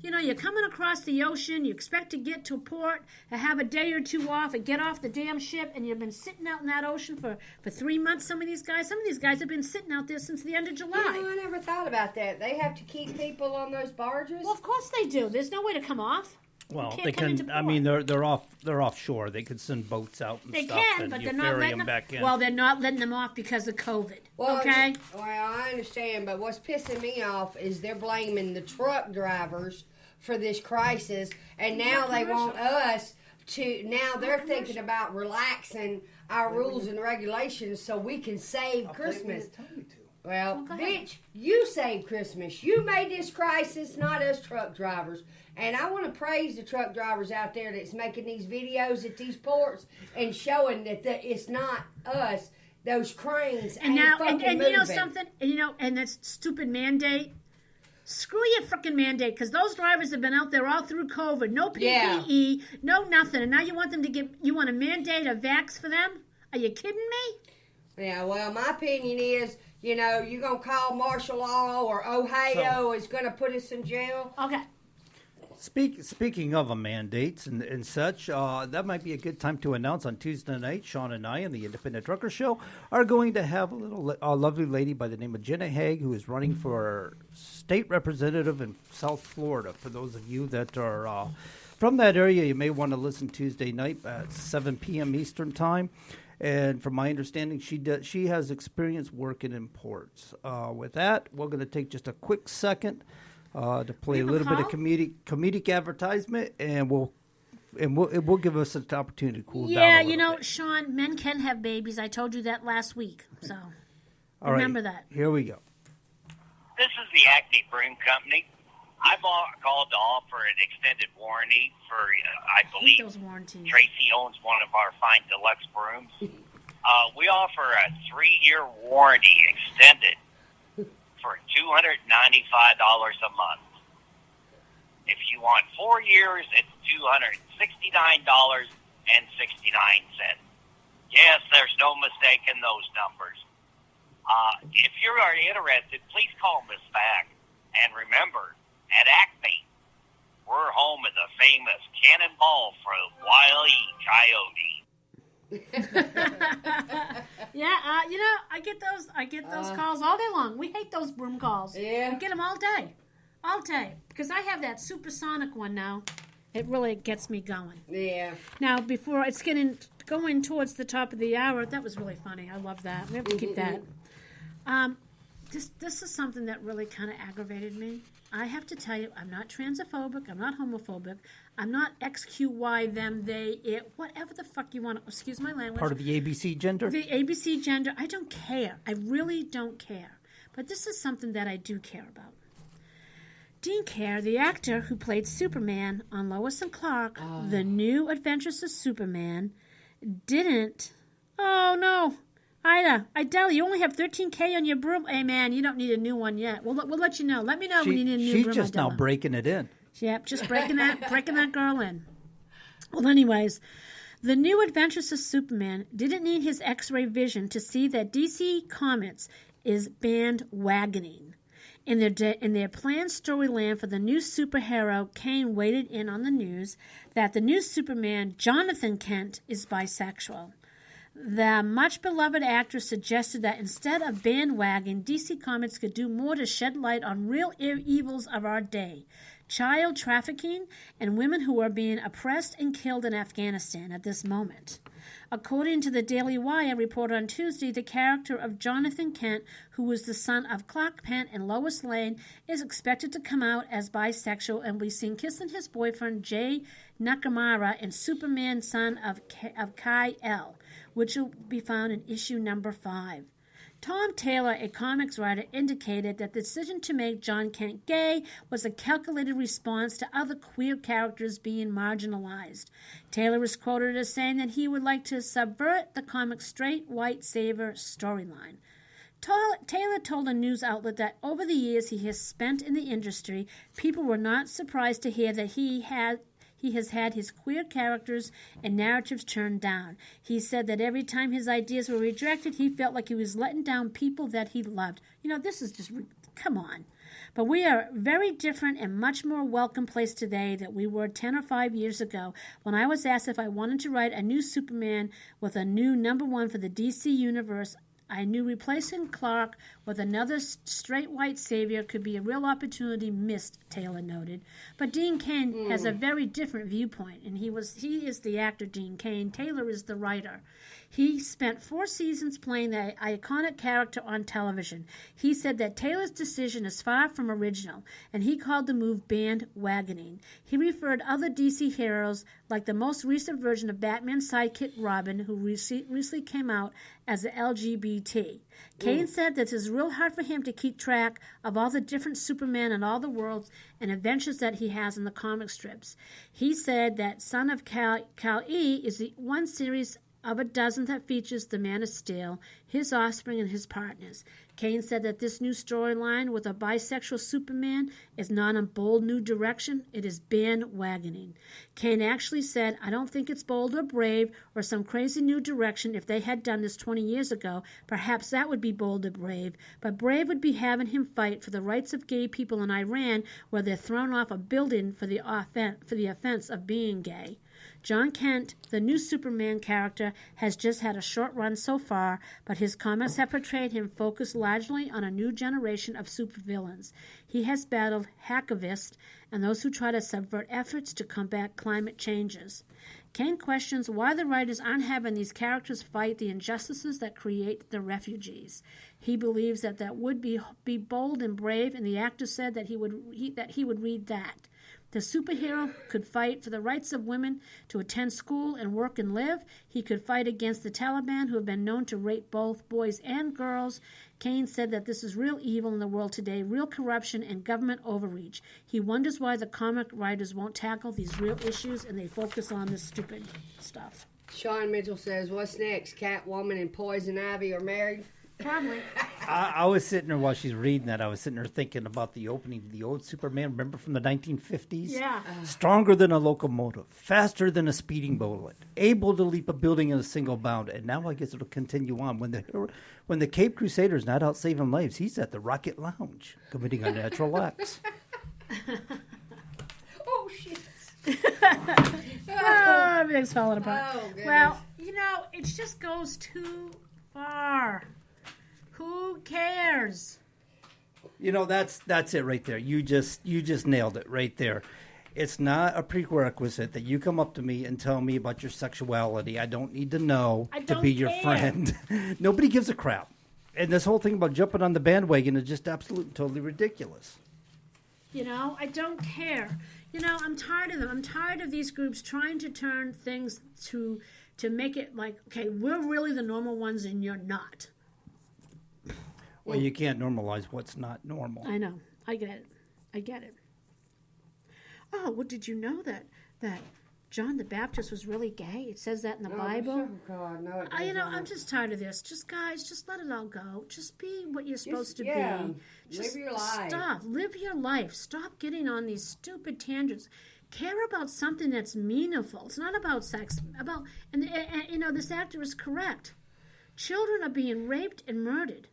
You know, you're coming across the ocean, you expect to get to a port, and have a day or two off, and get off the damn ship, and you've been sitting out in that ocean for 3 months, some of these guys have been sitting out there since the end of July. You know, I never thought about that. They have to keep people on those barges? Well, of course they do. There's no way to come off. Well, they can. I mean, they're offshore. They could send boats out and they stuff. Can, but they're not letting them back in. Well, they're not letting them off because of COVID. Well, okay. Well, I understand, but what's pissing me off is they're blaming the truck drivers for this crisis, and now they want us to. Now they're thinking about relaxing our rules and regulations so we can save Christmas. Well, bitch, you saved Christmas. You made this crisis, not us truck drivers. And I want to praise the truck drivers out there that's making these videos at these ports and showing that it's not us. Those cranes and ain't now, fucking and moving. You know something? And you know, and that stupid mandate. Screw your freaking mandate, because those drivers have been out there all through COVID. No PPE, no nothing. And now you want them to you want to mandate a vax for them? Are you kidding me? Yeah, well, my opinion is, you know, you're going to call martial law or Ohio is going to put us in jail. Okay. Speaking of mandates and such, that might be a good time to announce on Tuesday night, Sean and I and the Independent Trucker Show are going to have a lovely lady by the name of Jenna Haig, who is running for state representative in South Florida. For those of you that are from that area, you may want to listen Tuesday night at 7 p.m. Eastern Time. And from my understanding, she has experience working in ports. With that, we're going to take just a quick second to play a little bit of comedic advertisement, and it will give us an opportunity to cool down. Yeah, you know, Sean, men can have babies. I told you that last week, so remember that. Here we go. This is the Acme Broom Company. I've called to offer an extended warranty for, I believe, Tracy owns one of our fine deluxe brooms. We offer a 3-year warranty extended for $295 a month. If you want 4 years, it's $269.69. Yes, there's no mistake in those numbers. If you are interested, please call us back. And remember, at Acme, we're home of the famous cannonball from Wile E. Coyote. Yeah, you know, I get those calls all day long. We hate those broom calls. Yeah, we get them all day, because I have that supersonic one now. It really gets me going. Yeah. Now, before it's going towards the top of the hour, that was really funny. I love that. We have to keep that. This is something that really kind of aggravated me. I have to tell you, I'm not transphobic. I'm not homophobic. I'm not XQY, them, they, it, whatever the fuck you want. Excuse my language. Part of the ABC gender? The ABC gender. I don't care. I really don't care. But this is something that I do care about. Dean Caird, the actor who played Superman on Lois and Clark, The New Adventures of Superman, didn't... Oh, no. Idella, you only have 13K on your broom. Hey, man, you don't need a new one yet. We'll let you know. Let me know when you need a new broom. She's just now breaking it in. Yep, just breaking that girl in. Well, anyways, The New Adventures of Superman didn't need his X-ray vision to see that DC Comics is bandwagoning. In their planned storyline for the new superhero, Kane waited in on the news that the new Superman, Jonathan Kent, is bisexual. The much-beloved actor suggested that instead of bandwagon, DC Comics could do more to shed light on real evils of our day, child trafficking, and women who are being oppressed and killed in Afghanistan at this moment. According to the Daily Wire report on Tuesday, the character of Jonathan Kent, who was the son of Clark Kent and Lois Lane, is expected to come out as bisexual and be seen kissing his boyfriend Jay Nakamura in Superman, son of Kal-El, which will be found in issue number 5. Tom Taylor, a comics writer, indicated that the decision to make John Kent gay was a calculated response to other queer characters being marginalized. Taylor was quoted as saying that he would like to subvert the comic's straight white savior storyline. Taylor told a news outlet that over the years he has spent in the industry, people were not surprised to hear that he he has had his queer characters and narratives turned down. He said that every time his ideas were rejected, he felt like he was letting down people that he loved. This is just, come on. But we are very different and much more welcome place today than we were 10 or 5 years ago when I was asked if I wanted to write a new Superman with a new #1 for the DC Universe. I knew replacing Clark with another straight white savior could be a real opportunity missed, Taylor noted. But Dean Cain has a very different viewpoint, and he is the actor Dean Cain. Taylor is the writer. He spent 4 seasons playing the iconic character on television. He said that Taylor's decision is far from original, and he called the move bandwagoning. He referred other DC heroes, like the most recent version of Batman's sidekick Robin, who recently came out as a LGBT. Cain said that it's real hard for him to keep track of all the different Superman and all the worlds and adventures that he has in the comic strips. He said that Son of Kal-E is the one series of a dozen that features the Man of Steel, his offspring, and his partners. Cain said that this new storyline with a bisexual Superman is not a bold new direction, it is bandwagoning. Cain actually said, I don't think it's bold or brave or some crazy new direction. If they had done this 20 years ago, perhaps that would be bold or brave, but brave would be having him fight for the rights of gay people in Iran where they're thrown off a building for the offense of being gay. John Kent, the new Superman character, has just had a short run so far, but his comics have portrayed him focused largely on a new generation of supervillains. He has battled hacktivists and those who try to subvert efforts to combat climate changes. Cain questions why the writers aren't having these characters fight the injustices that create the refugees. He believes that would be bold and brave, and the actor said that he would read that. The superhero could fight for the rights of women to attend school and work and live. He could fight against the Taliban, who have been known to rape both boys and girls. Cain said that this is real evil in the world today, real corruption and government overreach. He wonders why the comic writers won't tackle these real issues and they focus on this stupid stuff. Sean Mitchell says, what's next? Catwoman and Poison Ivy are married? Probably. I was sitting there while she's reading that. I was sitting there thinking about the opening of the old Superman. Remember from the 1950s? Yeah. Stronger than a locomotive, faster than a speeding bullet, able to leap a building in a single bound. And now I guess it'll continue on. When the Cape Crusader's not out saving lives, he's at the Rocket Lounge committing unnatural acts. Oh, shit. Oh, everything's falling apart. Oh, goodness. Well, it just goes too far. Who cares? That's it right there. You just nailed it right there. It's not a prerequisite that you come up to me and tell me about your sexuality. I don't need to know to be your friend. Nobody gives a crap. And this whole thing about jumping on the bandwagon is just absolutely totally ridiculous. I don't care. I'm tired of them. I'm tired of these groups trying to turn things to make it like, okay, we're really the normal ones and you're not. Well, you can't normalize what's not normal. I know. I get it. Oh, well, did you know that John the Baptist was really gay? It says that in the Bible. Oh, God, no, it I'm just tired of this. Just, guys, just let it all go. Just be what you're supposed to be. Live your life. Live your life. Stop getting on these stupid tangents. Care about something that's meaningful. It's not about sex. And this actor is correct. Children are being raped and murdered.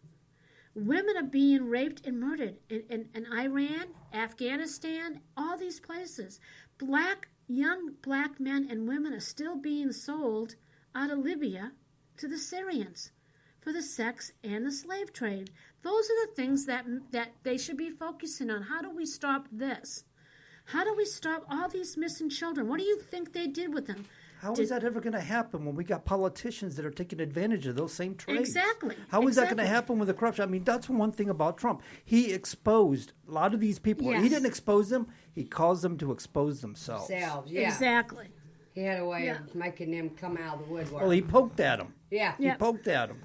Women are being raped and murdered in Iran, Afghanistan, all these places. Young black men and women are still being sold out of Libya to the Syrians for the sex and the slave trade. Those are the things that they should be focusing on. How do we stop this? How do we stop all these missing children? What do you think they did with them? How is that ever going to happen when we got politicians that are taking advantage of those same trades? Exactly. How is that going to happen with the corruption? I mean, that's one thing about Trump. He exposed a lot of these people. Yes. He didn't expose them. He caused them to expose themselves. Yeah. Exactly. He had a way of making them come out of the woodwork. Well, he poked at them. Yeah. He poked at them.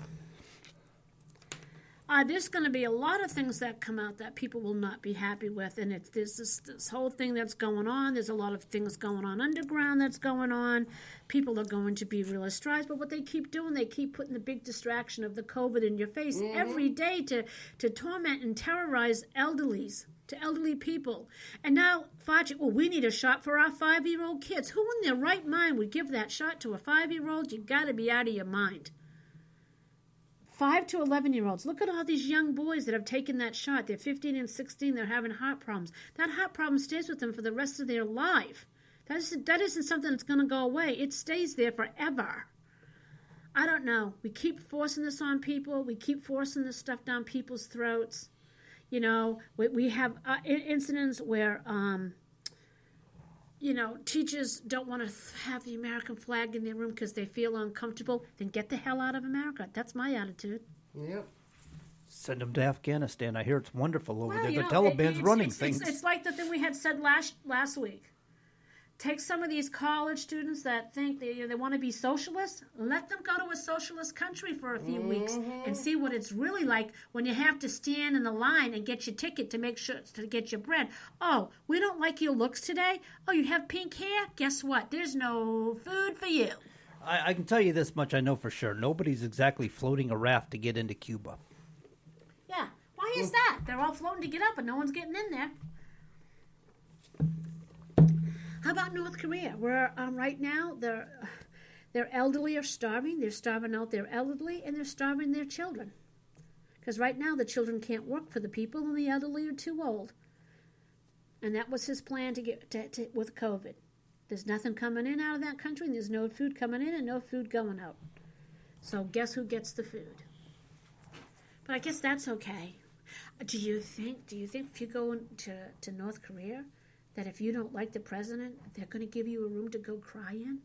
There's going to be a lot of things that come out that people will not be happy with, and there's this whole thing that's going on. There's a lot of things going on underground that's going on. People are going to be real distressed, but what they keep doing, they keep putting the big distraction of the COVID in your face every day to torment and terrorize elderlies. to elderly people. And now, we need a shot for our 5-year-old kids. Who in their right mind would give that shot to a 5-year-old? You got to be out of your mind. 5 to 11-year-olds. Look at all these young boys that have taken that shot. They're 15 and 16. They're having heart problems. That heart problem stays with them for the rest of their life. That isn't something that's going to go away. It stays there forever. I don't know. We keep forcing this on people. We keep forcing this stuff down people's throats. You know, we have incidents where, teachers don't want to have the American flag in their room because they feel uncomfortable. Then get the hell out of America. That's my attitude. Yep. Send them to Afghanistan. I hear it's wonderful over there. The Taliban's running things. It's like the thing we had said last week. Take some of these college students that think they want to be socialists. Let them go to a socialist country for a few weeks and see what it's really like when you have to stand in the line and get your ticket to get your bread. Oh, we don't like your looks today? Oh, you have pink hair? Guess what? There's no food for you. I can tell you this much I know for sure. Nobody's exactly floating a raft to get into Cuba. Yeah. Why is that? They're all floating to get up, but no one's getting in there. How about North Korea, where right now their elderly are starving. They're starving out their elderly, and they're starving their children. Because right now the children can't work for the people, and the elderly are too old. And that was his plan to get with COVID. There's nothing coming in out of that country, and there's no food coming in and no food going out. So guess who gets the food? But I guess that's okay. Do you think if you go to North Korea, that if you don't like the president, they're going to give you a room to go cry in?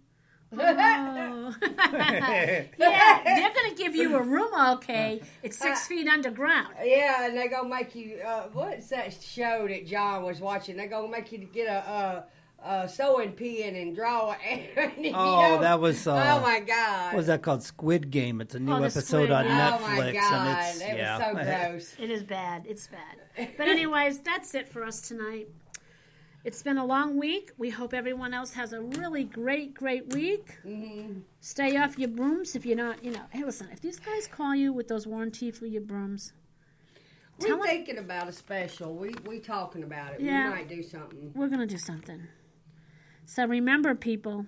Oh. Yeah, they're going to give you a room, okay. It's 6 feet underground. Yeah, and they're going to make you, what's that show that John was watching? They're going to make you get a sewing pen and draw it. That was... oh, my God. What was that called? Squid Game. It's a new episode on Netflix. Oh, my God. And It was so gross. It is bad. It's bad. But anyways, that's it for us tonight. It's been a long week. We hope everyone else has a really great week. Mm-hmm. Stay off your brooms if you're not, Hey, listen, if these guys call you with those warranty for your brooms, we're thinking about a special. We talking about it. Yeah, we might do something. We're going to do something. So remember, people,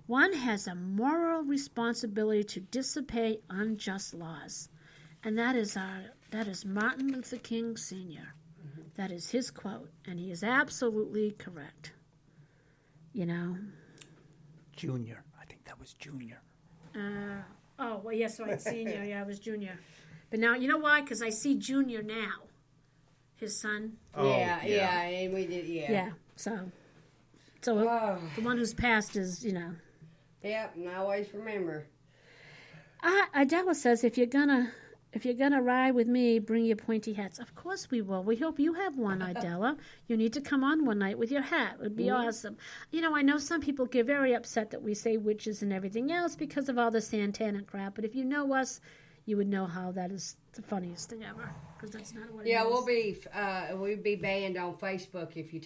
one has a moral responsibility to dissipate unjust laws. And that is Martin Luther King Sr., That is his quote, and he is absolutely correct. Junior. I think that was Junior. Yes, right, Senior. Yeah, it was Junior. But now, you know why? Because I see Junior now. His son. Yeah, and we did, Yeah, so the one who's passed is, Yep, and I always remember. Adela says, if you're gonna ride with me, bring your pointy hats. Of course we will. We hope you have one, Idella. You need to come on one night with your hat. It would be awesome. I know some people get very upset that we say witches and everything else because of all the Santana crap. But if you know us, you would know how that is the funniest thing ever. Because that's not what it is. Yeah, we'll be banned on Facebook if we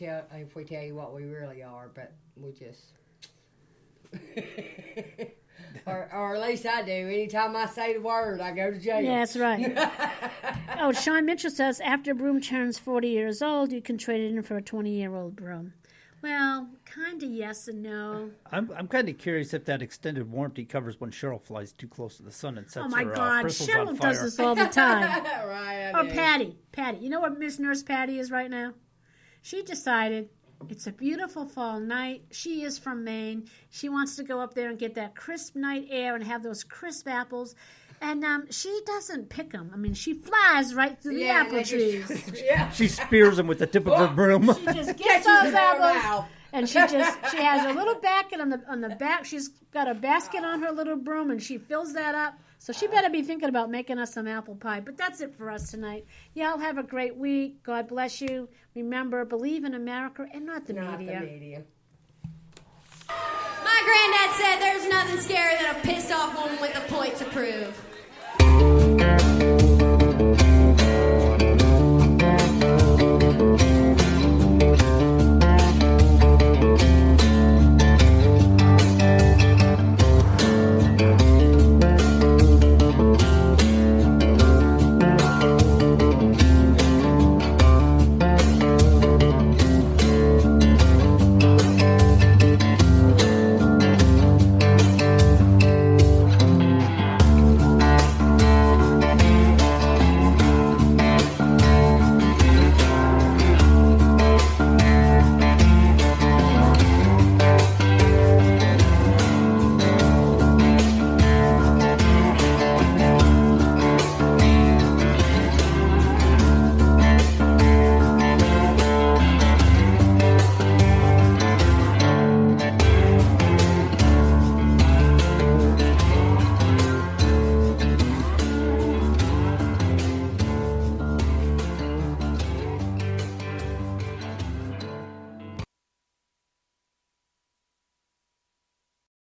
tell you what we really are. But we just. Or at least I do. Anytime I say the word, I go to jail. Yeah, that's right. Sean Mitchell says, after a broom turns 40 years old, you can trade it in for a 20-year-old broom. Well, kind of yes and no. I'm kind of curious if that extended warranty covers when Cheryl flies too close to the sun and sets her bristles on Cheryl fire. does this all the time. Right, or Patty. You know what Miss Nurse Patty is right now? She decided it's a beautiful fall night. She is from Maine. She wants to go up there and get that crisp night air and have those crisp apples. And she doesn't pick them. I mean, she flies right through the apple trees. She spears them with the tip of her broom. She just gets those apples, and she has her little basket on the back. She's got a basket on her little broom, and she fills that up. So she better be thinking about making us some apple pie. But that's it for us tonight. Y'all have a great week. God bless you. Remember, believe in America and not the media. My granddad said there's nothing scarier than a pissed off woman with a point to prove.